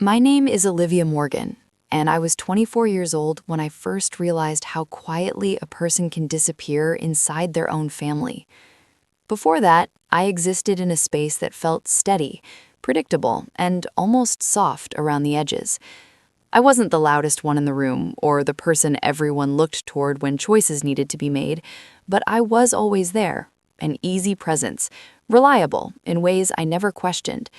My name is Olivia Morgan, and I was 24 years old when I first realized how quietly a person can disappear inside their own family. Before that, I existed in a space that felt steady, predictable, and almost soft around the edges. I wasn't the loudest one in the room or the person everyone looked toward when choices needed to be made, but I was always there, an easy presence, reliable in ways I never questioned.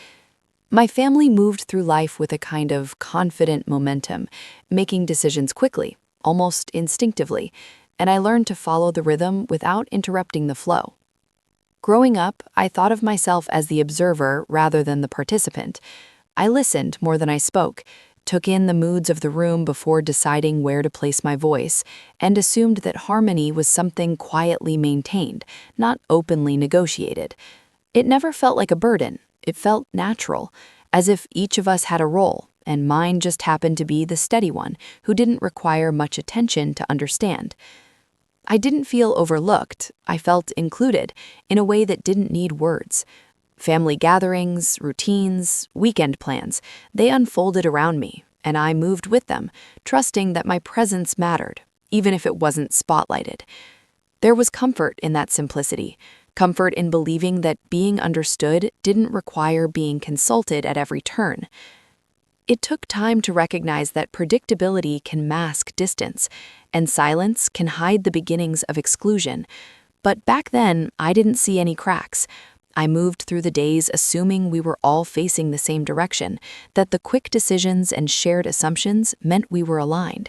My family moved through life with a kind of confident momentum, making decisions quickly, almost instinctively, and I learned to follow the rhythm without interrupting the flow. Growing up, I thought of myself as the observer rather than the participant. I listened more than I spoke, took in the moods of the room before deciding where to place my voice, and assumed that harmony was something quietly maintained, not openly negotiated. It never felt like a burden. It felt natural, as if each of us had a role, and mine just happened to be the steady one, who didn't require much attention to understand. I didn't feel overlooked, I felt included, in a way that didn't need words. Family gatherings, routines, weekend plans, they unfolded around me, and I moved with them, trusting that my presence mattered, even if it wasn't spotlighted. There was comfort in that simplicity, comfort in believing that being understood didn't require being consulted at every turn. It took time to recognize that predictability can mask distance, and silence can hide the beginnings of exclusion. But back then, I didn't see any cracks. I moved through the days assuming we were all facing the same direction, that the quick decisions and shared assumptions meant we were aligned.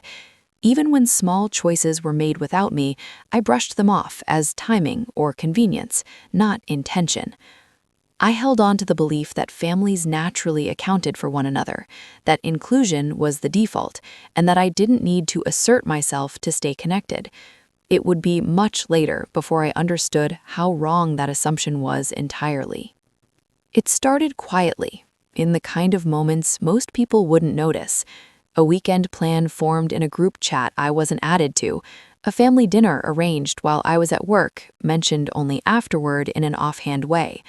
Even when small choices were made without me, I brushed them off as timing or convenience, not intention. I held on to the belief that families naturally accounted for one another, that inclusion was the default, and that I didn't need to assert myself to stay connected. It would be much later before I understood how wrong that assumption was entirely. It started quietly, in the kind of moments most people wouldn't notice. A weekend plan formed in a group chat I wasn't added to, a family dinner arranged while I was at work, mentioned only afterward in an offhand way,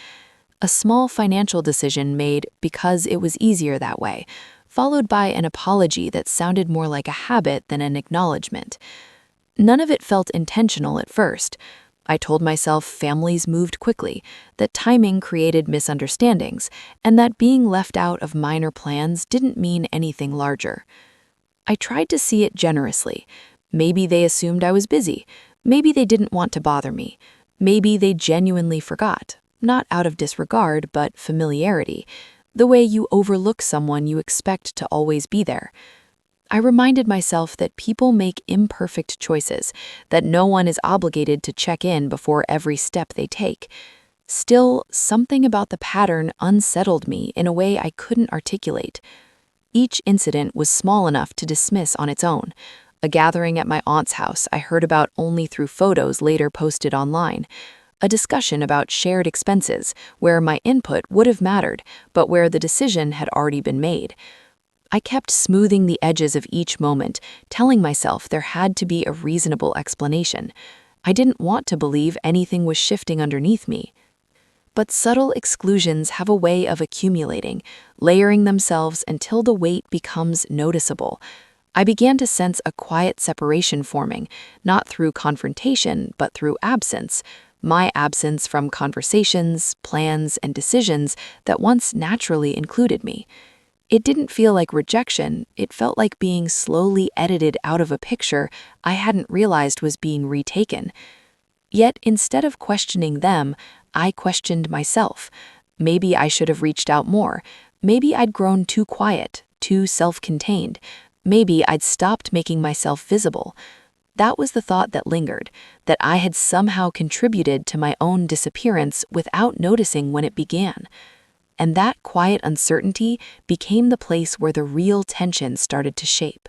a small financial decision made because it was easier that way, followed by an apology that sounded more like a habit than an acknowledgement. None of it felt intentional at first. I told myself families moved quickly, that timing created misunderstandings, and that being left out of minor plans didn't mean anything larger. I tried to see it generously. Maybe they assumed I was busy. Maybe they didn't want to bother me. Maybe they genuinely forgot, not out of disregard, but familiarity, the way you overlook someone you expect to always be there. I reminded myself that people make imperfect choices, that no one is obligated to check in before every step they take. Still, something about the pattern unsettled me in a way I couldn't articulate. Each incident was small enough to dismiss on its own. A gathering at my aunt's house I heard about only through photos later posted online. A discussion about shared expenses, where my input would have mattered, but where the decision had already been made. I kept smoothing the edges of each moment, telling myself there had to be a reasonable explanation. I didn't want to believe anything was shifting underneath me. But subtle exclusions have a way of accumulating, layering themselves until the weight becomes noticeable. I began to sense a quiet separation forming, not through confrontation, but through absence. My absence from conversations, plans, and decisions that once naturally included me. It didn't feel like rejection, it felt like being slowly edited out of a picture I hadn't realized was being retaken. Yet instead of questioning them, I questioned myself. Maybe I should have reached out more. Maybe I'd grown too quiet, too self-contained. Maybe I'd stopped making myself visible. That was the thought that lingered, that I had somehow contributed to my own disappearance without noticing when it began. And that quiet uncertainty became the place where the real tension started to shape.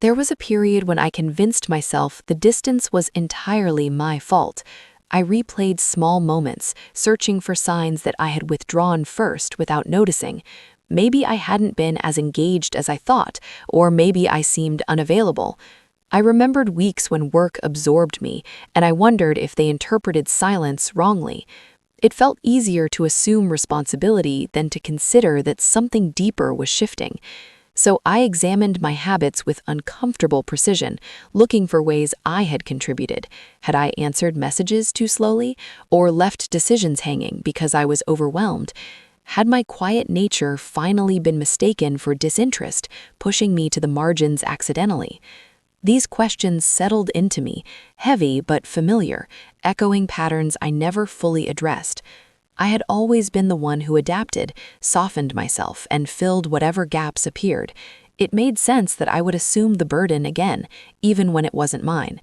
There was a period when I convinced myself the distance was entirely my fault. I replayed small moments, searching for signs that I had withdrawn first without noticing. Maybe I hadn't been as engaged as I thought, or maybe I seemed unavailable. I remembered weeks when work absorbed me, and I wondered if they interpreted silence wrongly. It felt easier to assume responsibility than to consider that something deeper was shifting. So I examined my habits with uncomfortable precision, looking for ways I had contributed. Had I answered messages too slowly, or left decisions hanging because I was overwhelmed? Had my quiet nature finally been mistaken for disinterest, pushing me to the margins accidentally? These questions settled into me, heavy but familiar, echoing patterns I never fully addressed. I had always been the one who adapted, softened myself, and filled whatever gaps appeared. It made sense that I would assume the burden again, even when it wasn't mine.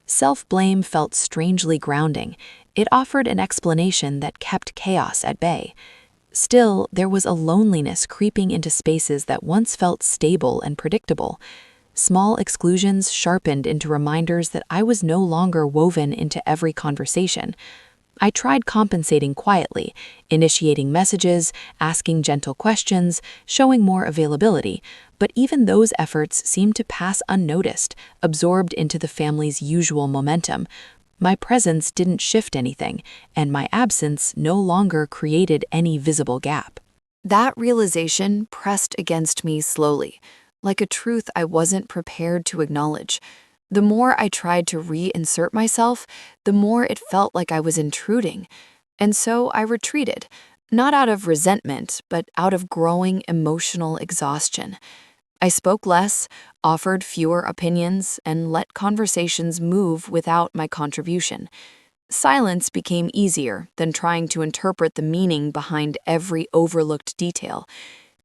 Self-blame felt strangely grounding. It offered an explanation that kept chaos at bay. Still, there was a loneliness creeping into spaces that once felt stable and predictable. Small exclusions sharpened into reminders that I was no longer woven into every conversation. I tried compensating quietly, initiating messages, asking gentle questions, showing more availability, but even those efforts seemed to pass unnoticed, absorbed into the family's usual momentum. My presence didn't shift anything, and my absence no longer created any visible gap. That realization pressed against me slowly, like a truth I wasn't prepared to acknowledge. The more I tried to reinsert myself, the more it felt like I was intruding. And so I retreated, not out of resentment, but out of growing emotional exhaustion. I spoke less, offered fewer opinions, and let conversations move without my contribution. Silence became easier than trying to interpret the meaning behind every overlooked detail.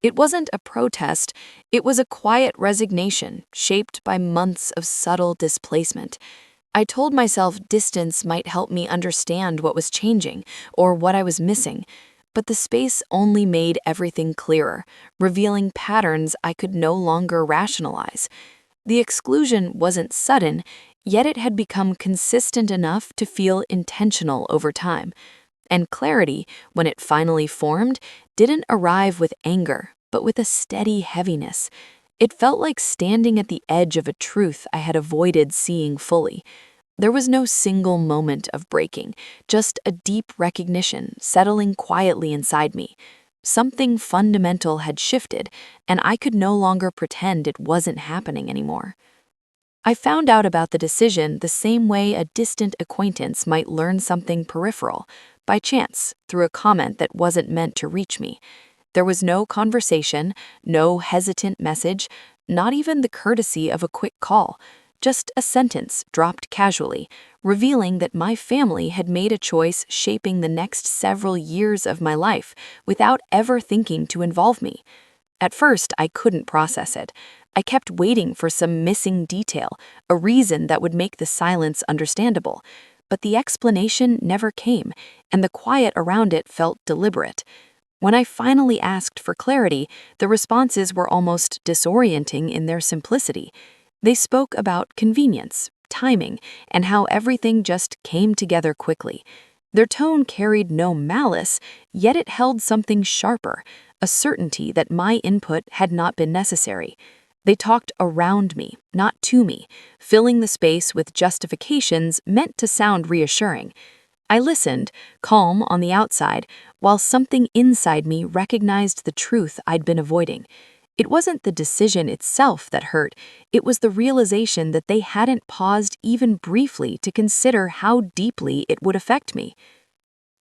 It wasn't a protest, it was a quiet resignation shaped by months of subtle displacement. I told myself distance might help me understand what was changing or what I was missing, but the space only made everything clearer, revealing patterns I could no longer rationalize. The exclusion wasn't sudden, yet it had become consistent enough to feel intentional over time. And clarity, when it finally formed, didn't arrive with anger, but with a steady heaviness. It felt like standing at the edge of a truth I had avoided seeing fully. There was no single moment of breaking, just a deep recognition settling quietly inside me. Something fundamental had shifted, and I could no longer pretend it wasn't happening anymore. I found out about the decision the same way a distant acquaintance might learn something peripheral, by chance, through a comment that wasn't meant to reach me. There was no conversation, no hesitant message, not even the courtesy of a quick call, just a sentence dropped casually, revealing that my family had made a choice shaping the next several years of my life without ever thinking to involve me. At first, I couldn't process it. I kept waiting for some missing detail, a reason that would make the silence understandable. But the explanation never came, and the quiet around it felt deliberate. When I finally asked for clarity, the responses were almost disorienting in their simplicity. They spoke about convenience, timing, and how everything just came together quickly. Their tone carried no malice, yet it held something sharper, a certainty that my input had not been necessary. They talked around me, not to me, filling the space with justifications meant to sound reassuring. I listened, calm on the outside, while something inside me recognized the truth I'd been avoiding. It wasn't the decision itself that hurt, it was the realization that they hadn't paused even briefly to consider how deeply it would affect me.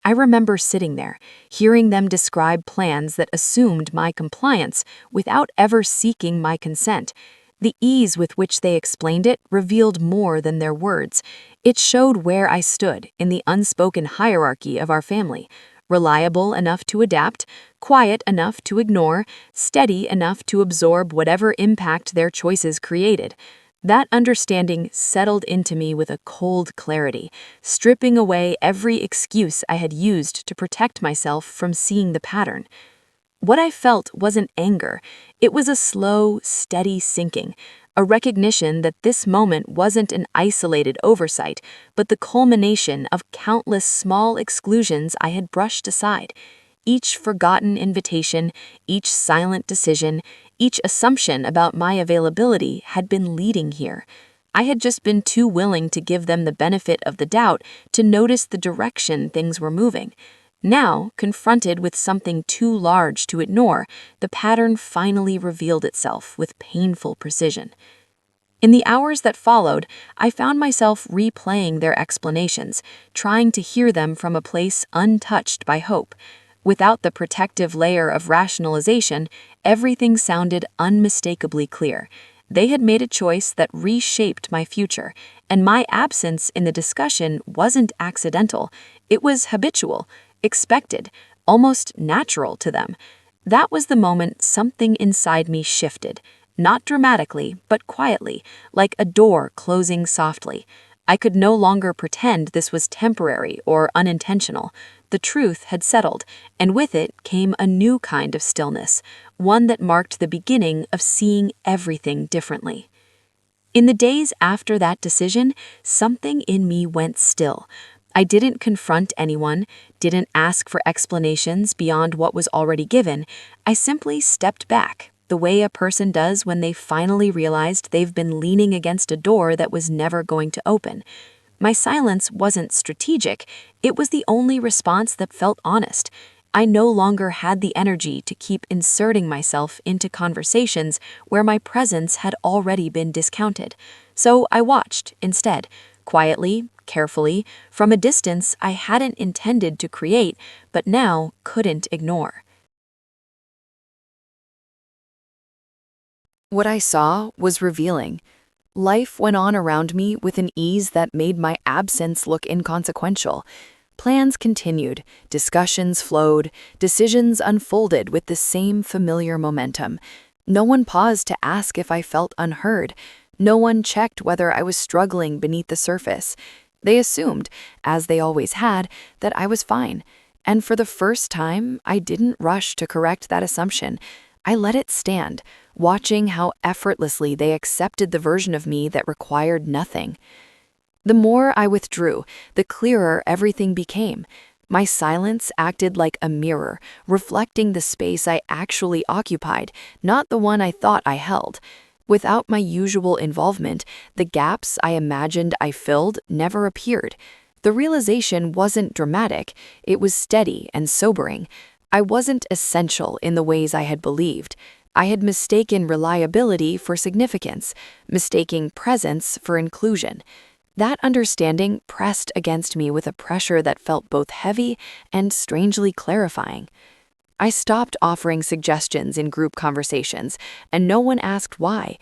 I remember sitting there, hearing them describe plans that assumed my compliance without ever seeking my consent. The ease with which they explained it revealed more than their words. It showed where I stood in the unspoken hierarchy of our family, reliable enough to adapt, quiet enough to ignore, steady enough to absorb whatever impact their choices created. That understanding settled into me with a cold clarity, stripping away every excuse I had used to protect myself from seeing the pattern. What I felt wasn't anger, it was a slow, steady sinking, a recognition that this moment wasn't an isolated oversight, but the culmination of countless small exclusions I had brushed aside. Each forgotten invitation, each silent decision, each assumption about my availability had been leading here. I had just been too willing to give them the benefit of the doubt to notice the direction things were moving. Now, confronted with something too large to ignore, the pattern finally revealed itself with painful precision. In the hours that followed, I found myself replaying their explanations, trying to hear them from a place untouched by hope. Without the protective layer of rationalization, everything sounded unmistakably clear. They had made a choice that reshaped my future, and my absence in the discussion wasn't accidental. It was habitual, expected, almost natural to them. That was the moment something inside me shifted. Not dramatically, but quietly, like a door closing softly. I could no longer pretend this was temporary or unintentional. The truth had settled, and with it came a new kind of stillness, one that marked the beginning of seeing everything differently. In the days after that decision, something in me went still. I didn't confront anyone, didn't ask for explanations beyond what was already given. I simply stepped back, the way a person does when they finally realized they've been leaning against a door that was never going to open. My silence wasn't strategic, it was the only response that felt honest. I no longer had the energy to keep inserting myself into conversations where my presence had already been discounted. So I watched, instead, quietly, carefully, from a distance I hadn't intended to create, but now couldn't ignore. What I saw was revealing. Life went on around me with an ease that made my absence look inconsequential. Plans continued, discussions flowed, decisions unfolded with the same familiar momentum. No one paused to ask if I felt unheard. No one checked whether I was struggling beneath the surface. They assumed, as they always had, that I was fine. And for the first time, I didn't rush to correct that assumption. I let it stand, watching how effortlessly they accepted the version of me that required nothing. The more I withdrew, the clearer everything became. My silence acted like a mirror, reflecting the space I actually occupied, not the one I thought I held. Without my usual involvement, the gaps I imagined I filled never appeared. The realization wasn't dramatic, it was steady and sobering. I wasn't essential in the ways I had believed. I had mistaken reliability for significance, mistaking presence for inclusion. That understanding pressed against me with a pressure that felt both heavy and strangely clarifying. I stopped offering suggestions in group conversations, and no one asked why.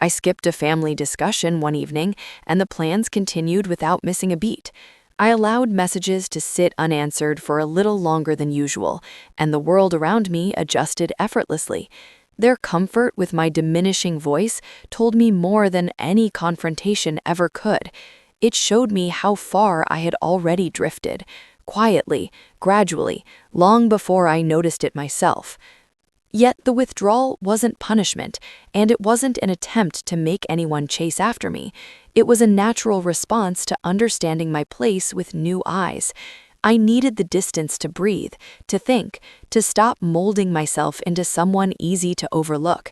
I skipped a family discussion one evening, and the plans continued without missing a beat. I allowed messages to sit unanswered for a little longer than usual, and the world around me adjusted effortlessly. Their comfort with my diminishing voice told me more than any confrontation ever could. It showed me how far I had already drifted, quietly, gradually, long before I noticed it myself. Yet the withdrawal wasn't punishment, and it wasn't an attempt to make anyone chase after me. It was a natural response to understanding my place with new eyes. I needed the distance to breathe, to think, to stop molding myself into someone easy to overlook.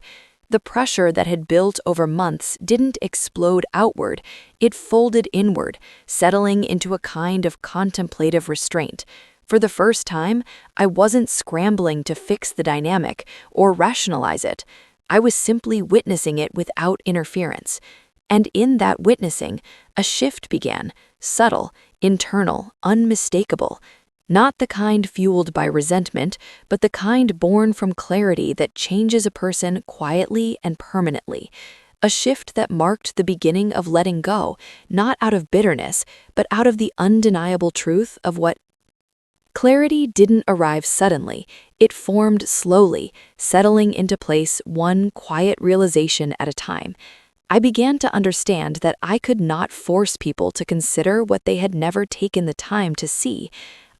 The pressure that had built over months didn't explode outward, it folded inward, settling into a kind of contemplative restraint. For the first time, I wasn't scrambling to fix the dynamic or rationalize it. I was simply witnessing it without interference. And in that witnessing, a shift began, subtle, internal, unmistakable. Not the kind fueled by resentment, but the kind born from clarity that changes a person quietly and permanently. A shift that marked the beginning of letting go, not out of bitterness, but out of the undeniable truth of what clarity didn't arrive suddenly. It formed slowly, settling into place one quiet realization at a time. I began to understand that I could not force people to consider what they had never taken the time to see.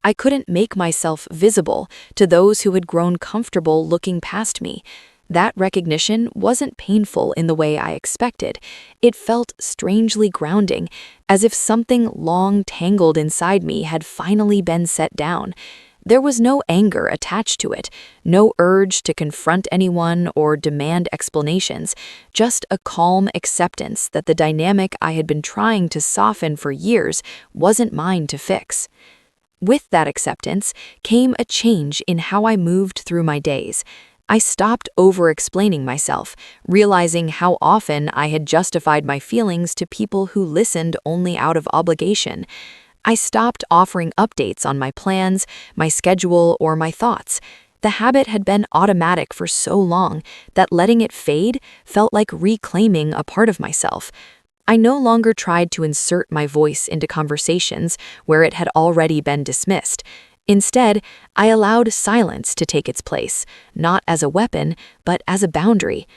I couldn't make myself visible to those who had grown comfortable looking past me. That recognition wasn't painful in the way I expected. It felt strangely grounding, as if something long tangled inside me had finally been set down. There was no anger attached to it, no urge to confront anyone or demand explanations, just a calm acceptance that the dynamic I had been trying to soften for years wasn't mine to fix. With that acceptance came a change in how I moved through my days. I stopped over-explaining myself, realizing how often I had justified my feelings to people who listened only out of obligation. I stopped offering updates on my plans, my schedule, or my thoughts. The habit had been automatic for so long that letting it fade felt like reclaiming a part of myself. I no longer tried to insert my voice into conversations where it had already been dismissed. Instead, I allowed silence to take its place, not as a weapon, but as a boundary.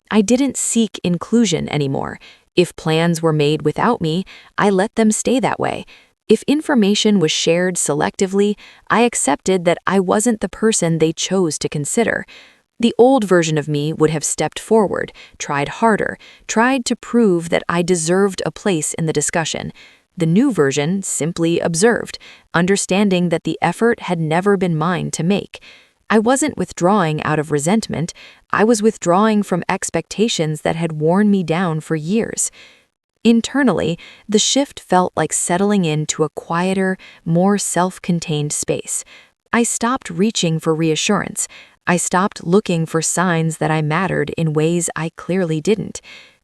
I didn't seek inclusion anymore. If plans were made without me, I let them stay that way. If information was shared selectively, I accepted that I wasn't the person they chose to consider. The old version of me would have stepped forward, tried harder, tried to prove that I deserved a place in the discussion. The new version simply observed, understanding that the effort had never been mine to make. I wasn't withdrawing out of resentment, I was withdrawing from expectations that had worn me down for years. Internally, the shift felt like settling into a quieter, more self-contained space. I stopped reaching for reassurance. I stopped looking for signs that I mattered in ways I clearly didn't.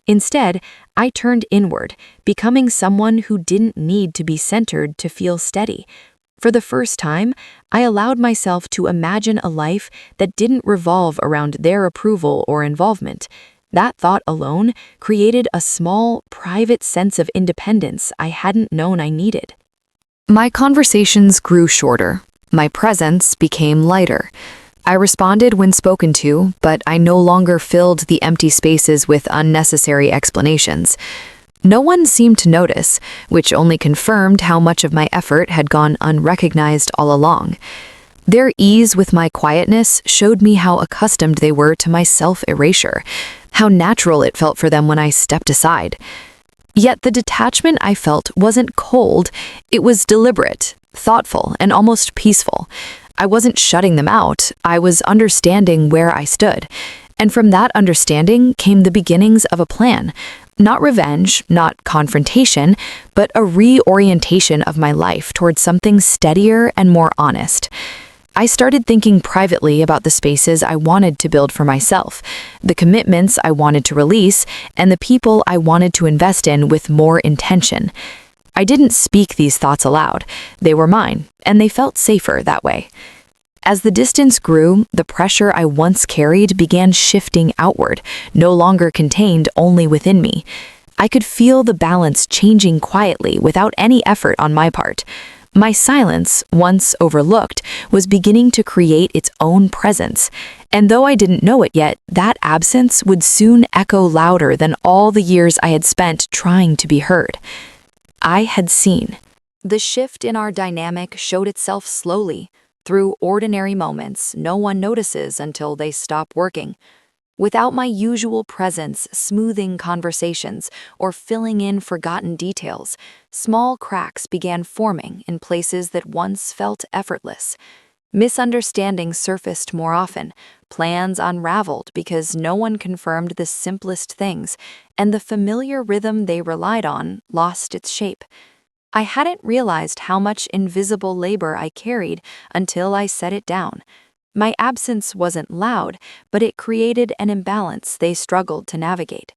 Instead, I turned inward, becoming someone who didn't need to be centered to feel steady. For the first time, I allowed myself to imagine a life that didn't revolve around their approval or involvement. That thought alone created a small, private sense of independence I hadn't known I needed. My conversations grew shorter. My presence became lighter. I responded when spoken to, but I no longer filled the empty spaces with unnecessary explanations. No one seemed to notice, which only confirmed how much of my effort had gone unrecognized all along. Their ease with my quietness showed me how accustomed they were to my self-erasure, how natural it felt for them when I stepped aside. Yet the detachment I felt wasn't cold, it was deliberate, thoughtful, and almost peaceful. I wasn't shutting them out, I was understanding where I stood. And from that understanding came the beginnings of a plan. Not revenge, not confrontation, but a reorientation of my life towards something steadier and more honest. I started thinking privately about the spaces I wanted to build for myself, the commitments I wanted to release, and the people I wanted to invest in with more intention. I didn't speak these thoughts aloud. They were mine, and they felt safer that way. As the distance grew, the pressure I once carried began shifting outward, no longer contained only within me. I could feel the balance changing quietly without any effort on my part. My silence, once overlooked, was beginning to create its own presence, and though I didn't know it yet, that absence would soon echo louder than all the years I had spent trying to be heard. I had seen. The shift in our dynamic showed itself slowly, through ordinary moments no one notices until they stop working. Without my usual presence smoothing conversations or filling in forgotten details, small cracks began forming in places that once felt effortless. Misunderstandings surfaced more often, plans unraveled because no one confirmed the simplest things, and the familiar rhythm they relied on lost its shape. I hadn't realized how much invisible labor I carried until I set it down. My absence wasn't loud, but it created an imbalance they struggled to navigate.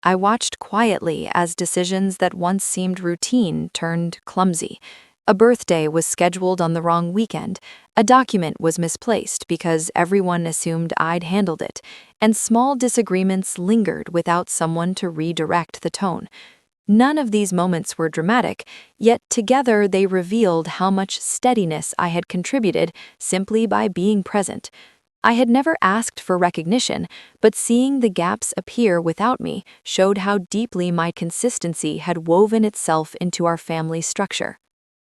I watched quietly as decisions that once seemed routine turned clumsy. A birthday was scheduled on the wrong weekend, a document was misplaced because everyone assumed I'd handled it, and small disagreements lingered without someone to redirect the tone. None of these moments were dramatic, yet together they revealed how much steadiness I had contributed simply by being present. I had never asked for recognition, but seeing the gaps appear without me showed how deeply my consistency had woven itself into our family structure.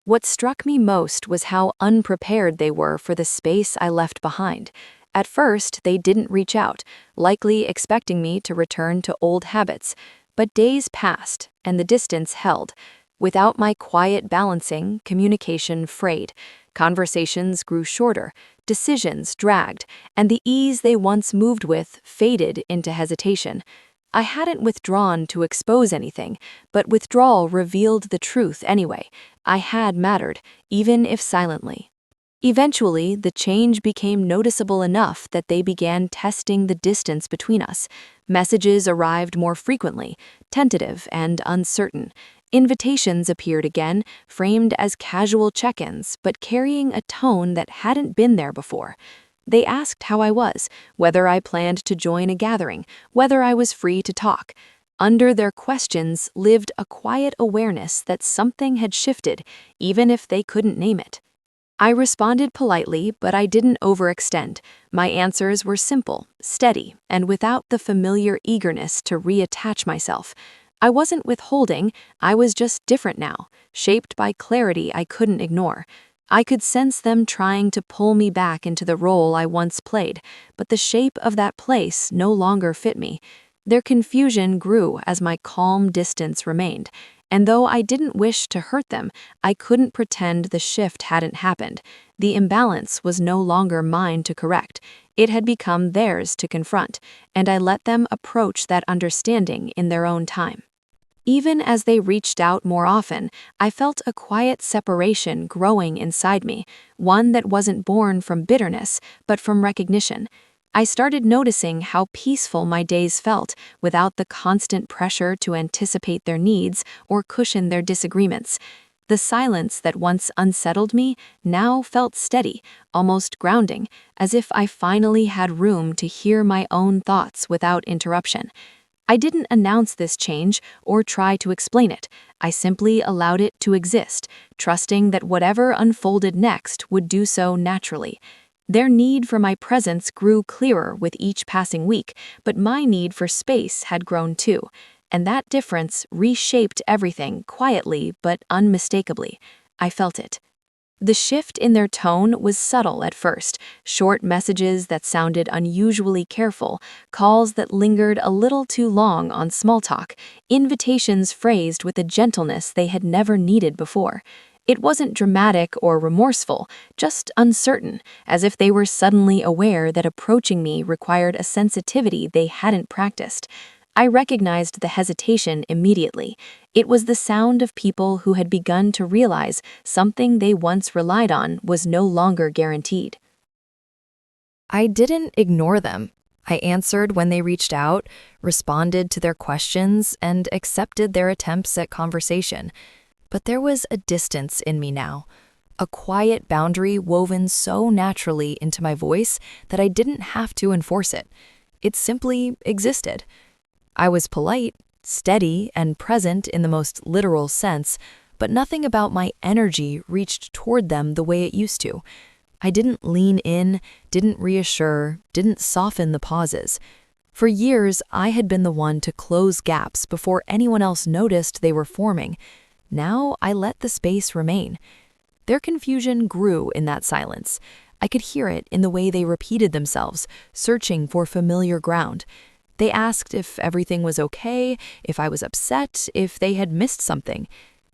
What struck me most was how unprepared they were for the space I left behind. At first, they didn't reach out, likely expecting me to return to old habits. But days passed, and the distance held. Without my quiet balancing, communication frayed. Conversations grew shorter, decisions dragged, and the ease they once moved with faded into hesitation. I hadn't withdrawn to expose anything, but withdrawal revealed the truth anyway. I had mattered, even if silently. Eventually, the change became noticeable enough that they began testing the distance between us. Messages arrived more frequently, tentative and uncertain. Invitations appeared again, framed as casual check-ins, but carrying a tone that hadn't been there before. They asked how I was, whether I planned to join a gathering, whether I was free to talk. Under their questions lived a quiet awareness that something had shifted, even if they couldn't name it. I responded politely, but I didn't overextend. My answers were simple, steady, and without the familiar eagerness to reattach myself. I wasn't withholding, I was just different now, shaped by clarity I couldn't ignore. I could sense them trying to pull me back into the role I once played, but the shape of that place no longer fit me. Their confusion grew as my calm distance remained. And though I didn't wish to hurt them, I couldn't pretend the shift hadn't happened. The imbalance was no longer mine to correct. It had become theirs to confront, and I let them approach that understanding in their own time. Even as they reached out more often, I felt a quiet separation growing inside me, one that wasn't born from bitterness, but from recognition. I started noticing how peaceful my days felt without the constant pressure to anticipate their needs or cushion their disagreements. The silence that once unsettled me now felt steady, almost grounding, as if I finally had room to hear my own thoughts without interruption. I didn't announce this change or try to explain it. I simply allowed it to exist, trusting that whatever unfolded next would do so naturally. Their need for my presence grew clearer with each passing week, but my need for space had grown too, and that difference reshaped everything quietly but unmistakably. I felt it. The shift in their tone was subtle at first, short messages that sounded unusually careful, calls that lingered a little too long on small talk, invitations phrased with a gentleness they had never needed before. It wasn't dramatic or remorseful, just uncertain, as if they were suddenly aware that approaching me required a sensitivity they hadn't practiced. I recognized the hesitation immediately. It was the sound of people who had begun to realize something they once relied on was no longer guaranteed. I didn't ignore them. I answered when they reached out, responded to their questions, and accepted their attempts at conversation. But there was a distance in me now, a quiet boundary woven so naturally into my voice that I didn't have to enforce it. It simply existed. I was polite, steady, and present in the most literal sense, but nothing about my energy reached toward them the way it used to. I didn't lean in, didn't reassure, didn't soften the pauses. For years, I had been the one to close gaps before anyone else noticed they were forming. Now I let the space remain. Their confusion grew in that silence. I could hear it in the way they repeated themselves, searching for familiar ground. They asked if everything was okay, if I was upset, if they had missed something.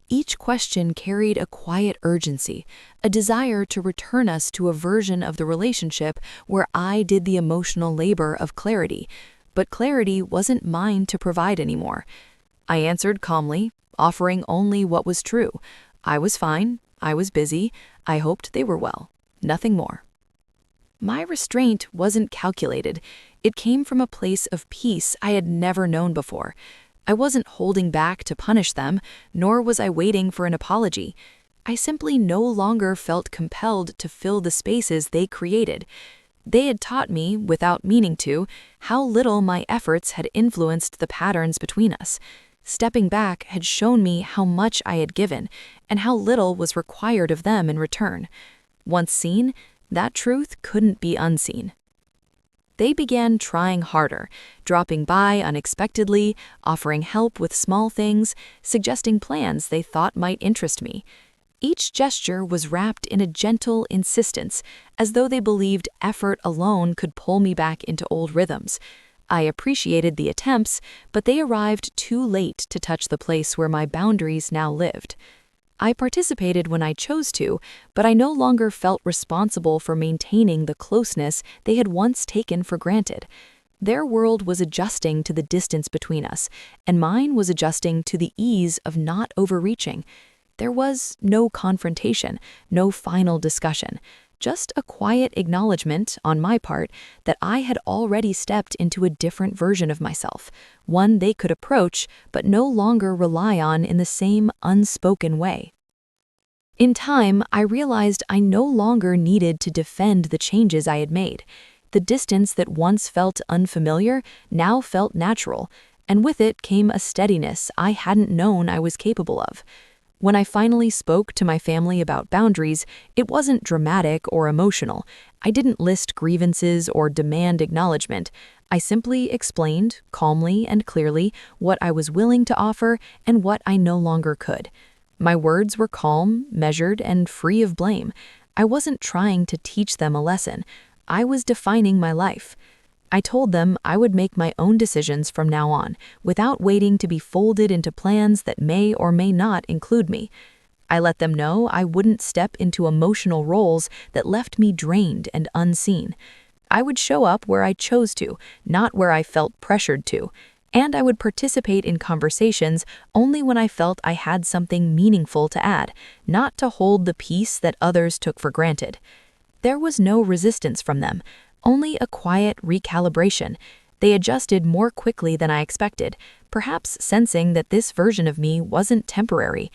Each question carried a quiet urgency, a desire to return us to a version of the relationship where I did the emotional labor of clarity. But clarity wasn't mine to provide anymore. I answered calmly, offering only what was true. I was fine, I was busy, I hoped they were well. Nothing more. My restraint wasn't calculated. It came from a place of peace I had never known before. I wasn't holding back to punish them, nor was I waiting for an apology. I simply no longer felt compelled to fill the spaces they created. They had taught me, without meaning to, how little my efforts had influenced the patterns between us. Stepping back had shown me how much I had given, and how little was required of them in return. Once seen, that truth couldn't be unseen. They began trying harder, dropping by unexpectedly, offering help with small things, suggesting plans they thought might interest me. Each gesture was wrapped in a gentle insistence, as though they believed effort alone could pull me back into old rhythms. I appreciated the attempts, but they arrived too late to touch the place where my boundaries now lived. I participated when I chose to, but I no longer felt responsible for maintaining the closeness they had once taken for granted. Their world was adjusting to the distance between us, and mine was adjusting to the ease of not overreaching. There was no confrontation, no final discussion, just a quiet acknowledgement on my part that I had already stepped into a different version of myself, one they could approach but no longer rely on in the same unspoken way. In time, I realized I no longer needed to defend the changes I had made. The distance that once felt unfamiliar now felt natural, and with it came a steadiness I hadn't known I was capable of. When I finally spoke to my family about boundaries, it wasn't dramatic or emotional. I didn't list grievances or demand acknowledgement. I simply explained, calmly and clearly, what I was willing to offer and what I no longer could. My words were calm, measured, and free of blame. I wasn't trying to teach them a lesson. I was defining my life. I told them I would make my own decisions from now on, without waiting to be folded into plans that may or may not include me. I let them know I wouldn't step into emotional roles that left me drained and unseen. I would show up where I chose to, not where I felt pressured to, and I would participate in conversations only when I felt I had something meaningful to add, not to hold the peace that others took for granted. There was no resistance from them, only a quiet recalibration. They adjusted more quickly than I expected, perhaps sensing that this version of me wasn't temporary.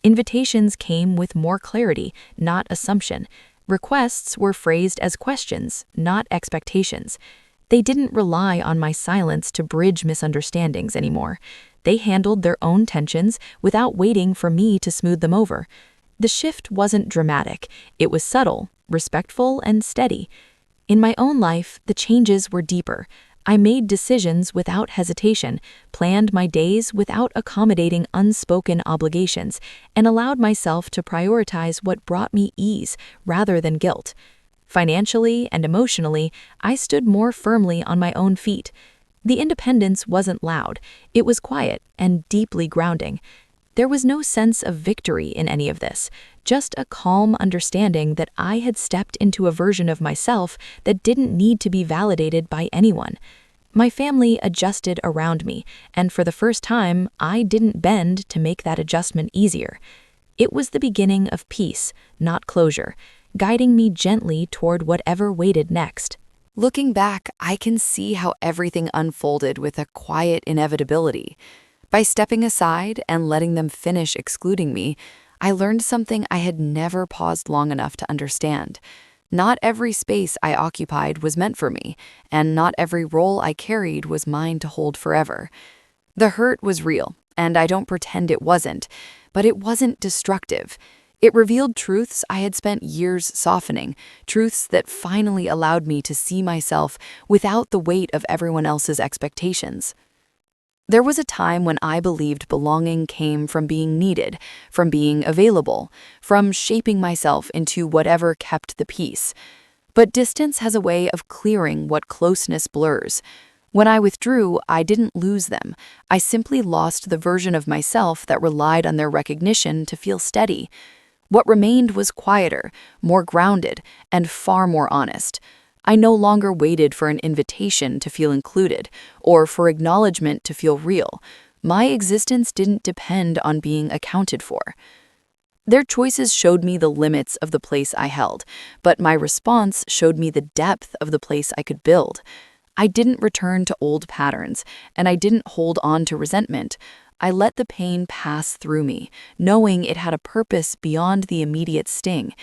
Invitations came with more clarity, not assumption. Requests were phrased as questions, not expectations. They didn't rely on my silence to bridge misunderstandings anymore. They handled their own tensions without waiting for me to smooth them over. The shift wasn't dramatic. It was subtle, respectful, and steady. In my own life, the changes were deeper. I made decisions without hesitation, planned my days without accommodating unspoken obligations, and allowed myself to prioritize what brought me ease rather than guilt. Financially and emotionally, I stood more firmly on my own feet. The independence wasn't loud. It was quiet and deeply grounding. There was no sense of victory in any of this, just a calm understanding that I had stepped into a version of myself that didn't need to be validated by anyone. My family adjusted around me, and for the first time, I didn't bend to make that adjustment easier. It was the beginning of peace, not closure, guiding me gently toward whatever waited next. Looking back, I can see how everything unfolded with a quiet inevitability. By stepping aside and letting them finish excluding me, I learned something I had never paused long enough to understand. Not every space I occupied was meant for me, and not every role I carried was mine to hold forever. The hurt was real, and I don't pretend it wasn't, but it wasn't destructive. It revealed truths I had spent years softening, truths that finally allowed me to see myself without the weight of everyone else's expectations. There was a time when I believed belonging came from being needed, from being available, from shaping myself into whatever kept the peace. But distance has a way of clearing what closeness blurs. When I withdrew, I didn't lose them. I simply lost the version of myself that relied on their recognition to feel steady. What remained was quieter, more grounded, and far more honest. I no longer waited for an invitation to feel included, or for acknowledgement to feel real. My existence didn't depend on being accounted for. Their choices showed me the limits of the place I held, but my response showed me the depth of the place I could build. I didn't return to old patterns, and I didn't hold on to resentment. I let the pain pass through me, knowing it had a purpose beyond the immediate sting.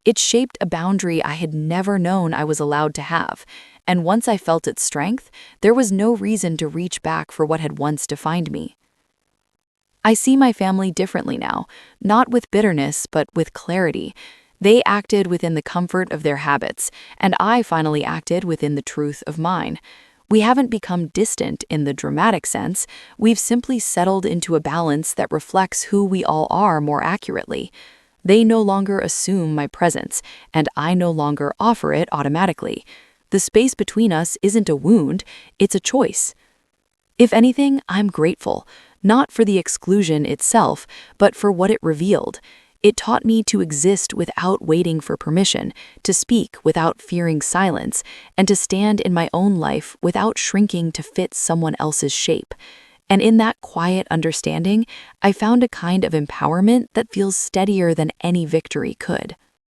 It shaped a boundary I had never known I was allowed to have, and once I felt its strength, there was no reason to reach back for what had once defined me. I see my family differently now, not with bitterness, but with clarity. They acted within the comfort of their habits, and I finally acted within the truth of mine. We haven't become distant in the dramatic sense, we've simply settled into a balance that reflects who we all are more accurately. They no longer assume my presence, and I no longer offer it automatically. The space between us isn't a wound, it's a choice. If anything, I'm grateful, not for the exclusion itself, but for what it revealed. It taught me to exist without waiting for permission, to speak without fearing silence, and to stand in my own life without shrinking to fit someone else's shape. And in that quiet understanding, I found a kind of empowerment that feels steadier than any victory could.